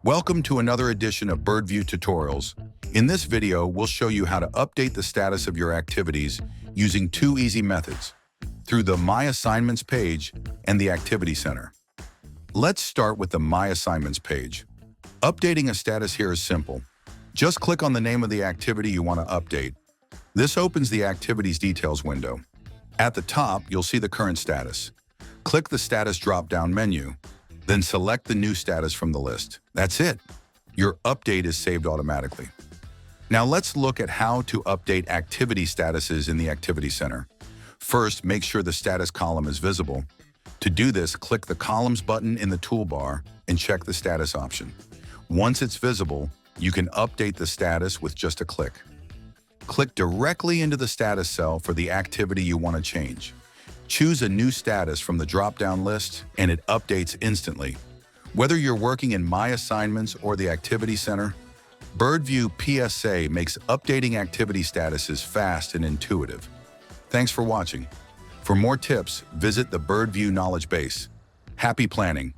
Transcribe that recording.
Welcome to another edition of Birdview Tutorials. In this video, we'll show you how to update the status of your activities using two easy methods, through the My Assignments page and the Activity Center. Let's start with the My Assignments page. Updating a status here is simple. Just click on the name of the activity you want to update. This opens the Activities Details window. At the top, you'll see the current status. Click the Status drop-down menu, then select the new status from the list. That's it. Your update is saved automatically. Now let's look at how to update activity statuses in the Activity Center. First, make sure the status column is visible. To do this, click the Columns button in the toolbar and check the status option. Once it's visible, you can update the status with just a click. Click directly into the status cell for the activity you want to change. Choose a new status from the drop-down list and it updates instantly. Whether you're working in My Assignments or the Activity Center, Birdview PSA makes updating activity statuses fast and intuitive. Thanks for watching. For more tips, visit the Birdview Knowledge Base. Happy planning!